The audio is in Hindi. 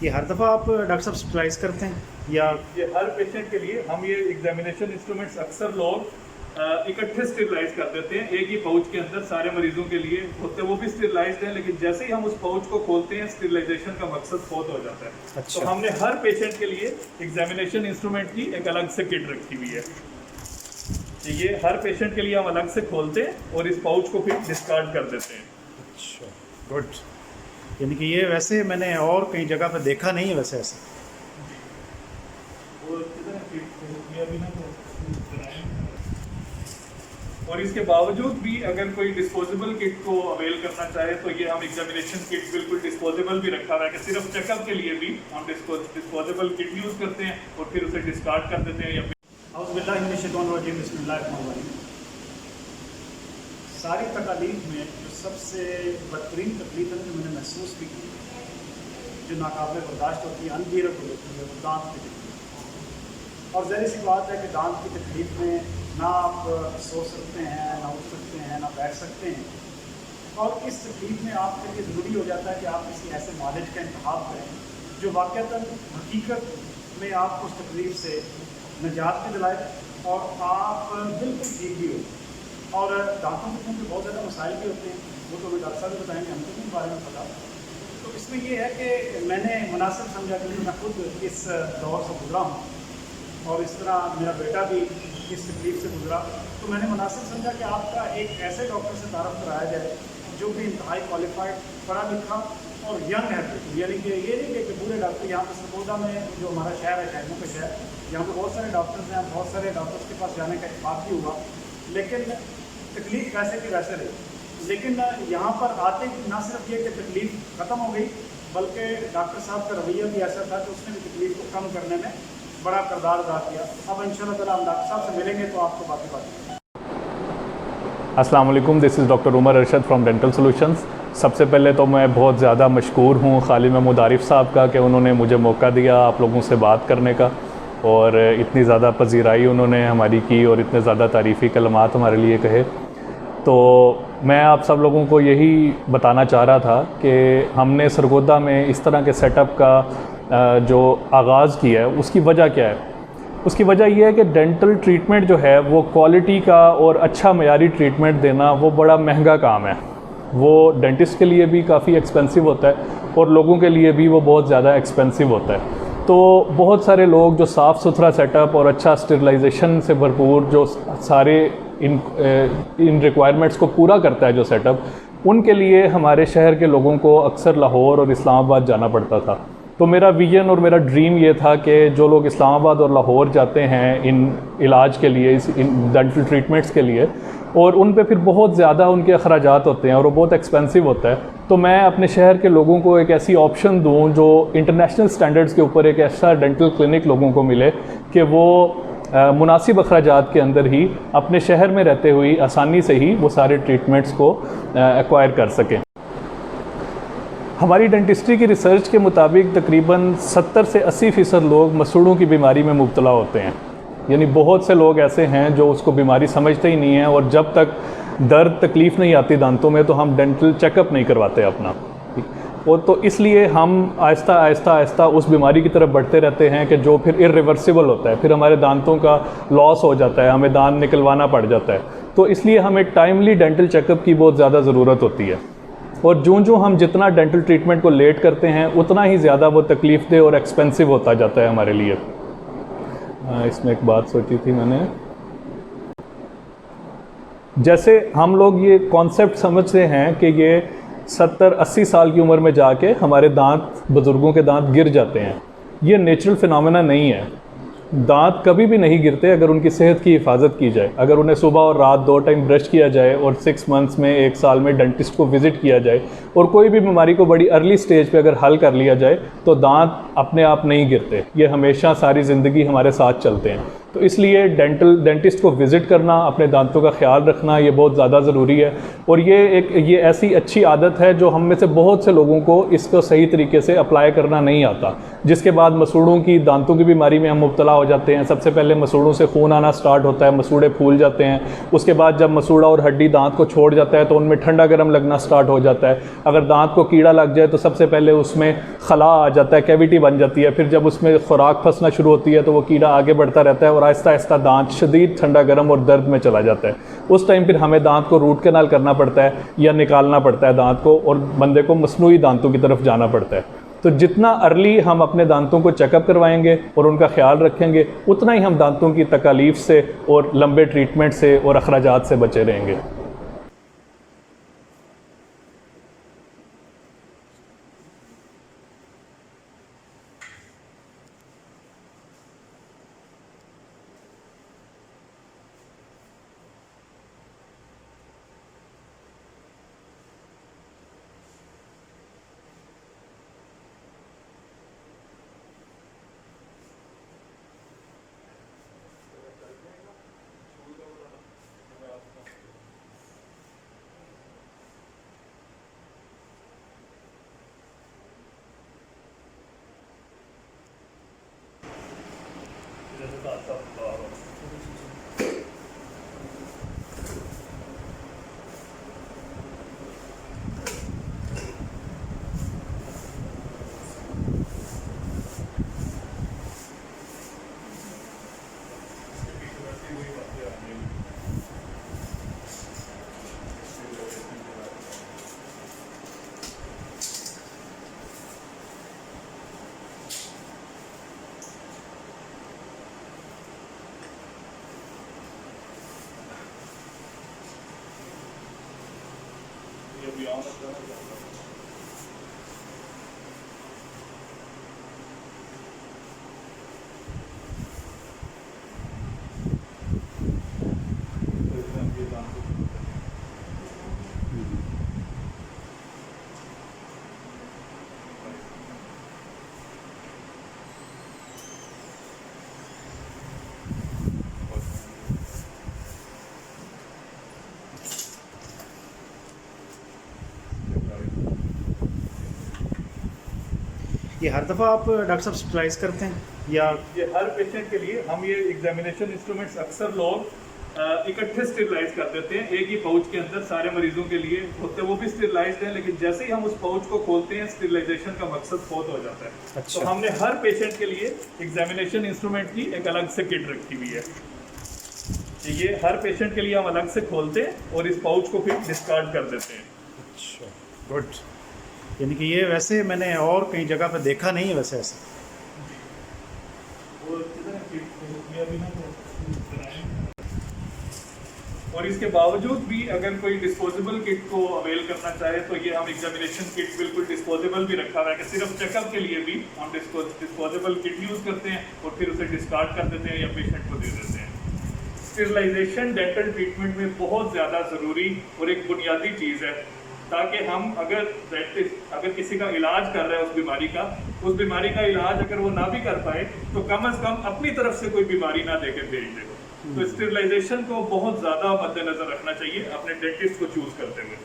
ये हर दफ़ा आप डॉक्टर साहब स्टरलाइज करते हैं या ये हर पेशेंट के लिए हम ये एग्जामिनेशन इंस्ट्रूमेंट्स अक्सर लोग इकट्ठे स्टेरिलाइज कर देते हैं एक ही पाउच के अंदर सारे मरीजों के लिए होते हैं, वो भी स्टेरिलाइज्ड है, लेकिन जैसे ही हम उस पाउच को खोलते हैं स्टेरिलाइजेशन का मकसद बहुत हो जाता है। अच्छा। तो हमने हर पेशेंट के लिए एग्जामिनेशन इंस्ट्रूमेंट की एक अलग से किट रखी हुई है। ये हर पेशेंट के लिए हम अलग से खोलते हैं और इस पाउच को फिर डिस्कार्ड कर देते हैं। अच्छा, गुड। यानी कि ये वैसे मैंने और कई जगह पर देखा नहीं है वैसे ऐसे। और इसके बावजूद भी अगर कोई डिस्पोजेबल किट को अवेल करना चाहे तो ये हम एग्जामिनेशन किट बिल्कुल डिस्पोजेबल भी रखा हुआ है कि सिर्फ चेकअप के लिए भी हम डिस्पोजेबल किट यूज़ करते हैं और फिर उसे डिस्कार्ड कर देते हैं। या सारी तकलीफ में जो सबसे बदतरीन तकलीफ है जो मैंने महसूस भी की, जो नाकाबिल बर्दाश्त होती है, अनबीरेबल होती है, वो दांत की तकलीफ। और ज़ाहिर सी बात है कि दांत की तकलीफ में ना आप सो सकते हैं, ना उठ सकते हैं, ना बैठ सकते हैं, और इस तकलीफ में आपके लिए ज़रूरी हो जाता है कि आप किसी ऐसे मालिज का इंतखाब करें जो वाक़तन हकीकत में आपको उस तकलीफ से निजात भी दिलाए और आप बिल्कुल ठीक भी हो। और दांतों के क्योंकि बहुत ज़्यादा मसाइल भी होते हैं, वो तो डॉक्टर साहब भी बताएंगे, हमको भी बारे में पता। तो इसमें ये है कि मैंने मुनासिब समझा कि मैं खुद इस दौर से गुजरा हूँ और इस तरह मेरा बेटा भी इस तकलीफ से गुजरा, तो मैंने मुनासिब समझा कि आपका एक ऐसे डॉक्टर से तारुफ कराया जाए जो भी इंतहाई क्वालिफाइड, पढ़ा लिखा और यंग है। यानी कि ये नहीं कि पूरे डॉक्टर यहाँ पर सरगोदा में जो हमारा शहर है, शहरों का शहर, यहाँ पर बहुत सारे डॉक्टर्स हैं, बहुत सारे डॉक्टर्स के पास जाने का इत्तेफाक भी हुआ, लेकिन तकलीफ वैसे की वैसे रही। लेकिन यहाँ पर आते ना सिर्फ ये कि तकलीफ ख़त्म हो गई, बल्कि डॉक्टर साहब का रवैया भी ऐसा था कि उसने भी तकलीफ को कम करने में बड़ा किरदार अदा किया। अब इंशाअल्लाह ताला हम डॉक्टर साहब से मिलेंगे तो आपको बातें बताएंगे। अस्सलाम वालेकुम, this is doctor Omar Arshad from dental solutions. सबसे पहले तो मैं बहुत ज़्यादा मशकूर हूँ खालिद महमूद आरिफ साहब का कि उन्होंने मुझे मौका दिया आप लोगों से बात करने का, और इतनी ज़्यादा पजीराई उन्होंने हमारी की और इतने ज़्यादा तारीफ़ी कलमात हमारे लिए कहे। तो मैं आप सब लोगों को यही बताना चाह रहा था कि हमने सरगोदा में इस तरह के सेटअप का जो आगाज़ किया है उसकी वजह क्या है। उसकी वजह यह है कि डेंटल ट्रीटमेंट जो है वो क्वालिटी का और अच्छा मयारी ट्रीटमेंट देना वो बड़ा महंगा काम है। वो डेंटिस्ट के लिए भी काफ़ी एक्सपेंसिव होता है और लोगों के लिए भी वो बहुत ज़्यादा एक्सपेंसिव होता है। तो बहुत सारे लोग जो साफ़ सुथरा सेटअप और अच्छा स्टेरिलाइजेशन से भरपूर जो सारे इन रिक्वायरमेंट्स को पूरा करता है जो सेटअप, उनके लिए हमारे शहर के लोगों को अक्सर लाहौर और इस्लामाबाद जाना पड़ता था। तो मेरा विज़न और मेरा ड्रीम ये था कि जो लोग इस्लामाबाद और लाहौर जाते हैं इन इलाज के लिए, इन डेंटल ट्रीटमेंट्स के लिए, और उन पे फिर बहुत ज़्यादा उनके अखराजात होते हैं और वो बहुत एक्सपेंसिव होता है, तो मैं अपने शहर के लोगों को एक ऐसी ऑप्शन दूँ जो इंटरनेशनल स्टैंडर्ड्स के ऊपर एक ऐसा डेंटल क्लिनिक लोगों को मिले कि वो मुनासिब अखराजात के अंदर ही अपने शहर में रहते हुए आसानी से ही वो सारे ट्रीटमेंट्स को एक्वायर कर सकें। हमारी डेंटिस्ट्री की रिसर्च के मुताबिक तकरीबन 70 से 80% लोग मसूड़ों की बीमारी में मुब्तला होते हैं। यानी बहुत से लोग ऐसे हैं जो उसको बीमारी समझते ही नहीं हैं, और जब तक दर्द तकलीफ़ नहीं आती दांतों में तो हम डेंटल चेकअप नहीं करवाते अपना। और तो इसलिए हम आहिस्ता आहिस्ता आहिस्ता उस बीमारी की तरफ बढ़ते रहते हैं कि जो फिर इर्रिवर्सिबल होता है, फिर हमारे दांतों का लॉस हो जाता है, हमें दांत निकलवाना पड़ जाता है। तो इसलिए हमें टाइमली डेंटल चेकअप की बहुत ज़्यादा ज़रूरत होती है। और जो हम जितना डेंटल ट्रीटमेंट को लेट करते हैं उतना ही ज़्यादा वो तकलीफ़देह और एक्सपेंसिव होता जाता है हमारे लिए। इसमें एक बात सोची थी मैंने, जैसे हम लोग ये कॉन्सेप्ट समझते हैं कि ये 70-80 साल की उम्र में जाके हमारे दांत, बुज़ुर्गों के दांत गिर जाते हैं। ये नेचुरल फिनोमेना नहीं है। दांत कभी भी नहीं गिरते अगर उनकी सेहत की हिफाजत की जाए, अगर उन्हें सुबह और रात 2 टाइम ब्रश किया जाए और 6 मंथ्स में, 1 साल में डेंटिस्ट को विज़िट किया जाए, और कोई भी बीमारी को बड़ी अर्ली स्टेज पे अगर हल कर लिया जाए तो दांत अपने आप नहीं गिरते। ये हमेशा सारी ज़िंदगी हमारे साथ चलते हैं। तो इसलिए डेंटिस्ट को विज़िट करना, अपने दांतों का ख्याल रखना ये बहुत ज़्यादा ज़रूरी है। और ये ऐसी अच्छी आदत है जो हम में से बहुत से लोगों को इसको सही तरीके से अप्लाई करना नहीं आता, जिसके बाद मसूड़ों की, दांतों की बीमारी में हम मुब्तला हो जाते हैं। सबसे पहले मसूड़ों से खून आना स्टार्ट होता है, मसूड़े फूल जाते हैं। उसके बाद जब मसूड़ा और हड्डी दांत को छोड़ जाता है तो उनमें ठंडा गर्म लगना स्टार्ट हो जाता है। अगर दांत को कीड़ा लग जाए तो सबसे पहले उसमें खला आ जाता है, कैविटी बन जाती है। फिर जब उसमें खुराक फंसना शुरू होती है तो वो कीड़ा आगे बढ़ता रहता है और आहिस्ता आहिस्ता दांत शदीद ठंडा गर्म और दर्द में चला जाता है। उस टाइम फिर हमें दांत को रूट कैनाल करना पड़ता है या निकालना पड़ता है दांत को, और बंदे को मसनूई दांतों की तरफ जाना पड़ता है। तो जितना अर्ली हम अपने दांतों को चेकअप करवाएंगे और उनका ख्याल रखेंगे, उतना ही हम दांतों की तकालीफ से और लंबे ट्रीटमेंट से और अखराजात से बचे रहेंगे। ये हर दफ़ा आप डॉक्टर साहब स्टरलाइज करते हैं या ये हर पेशेंट के लिए हम ये एग्जामिनेशन इंस्ट्रूमेंट्स अक्सर लोग इकट्ठे स्टेरिलाइज कर देते हैं एक ही पाउच के अंदर सारे मरीजों के लिए होते हैं, वो भी स्टेरिलाइज्ड हैं, लेकिन जैसे ही हम उस पाउच को खोलते हैं स्टेरिलाइजेशन का मकसद बहुत हो जाता है। अच्छा। तो हमने हर पेशेंट के लिए एग्जामिनेशन इंस्ट्रूमेंट की एक अलग से किट रखी हुई है। ये हर पेशेंट के लिए हम अलग से खोलते हैं और इस पाउच को फिर डिस्कार्ड कर देते हैं। अच्छा, गुड। यानी कि ये वैसे मैंने और कई जगह पे देखा नहीं है वैसे ऐसे। और इसके बावजूद भी अगर कोई डिस्पोजेबल किट को अवेल करना चाहे तो ये हम एग्जामिनेशन किट बिल्कुल डिस्पोजेबल भी रखा हुआ है कि सिर्फ चेकअप के लिए भी हम डिस्पोजेबल किट यूज़ करते हैं और फिर उसे डिस्कार्ड कर देते हैं या पेशेंट को दे देते हैं। स्टेरिलाइजेशन डेंटल ट्रीटमेंट में बहुत ज़्यादा ज़रूरी और एक बुनियादी चीज़ है, ताकि हम अगर किसी का इलाज कर रहे हैं उस बीमारी का इलाज अगर वो ना भी कर पाए तो कम से कम अपनी तरफ से कोई बीमारी ना देके भेज दे। तो स्टेरिलाइजेशन को बहुत ज़्यादा मद्देनजर रखना चाहिए अपने डेंटिस्ट को चूज़ करते हुए।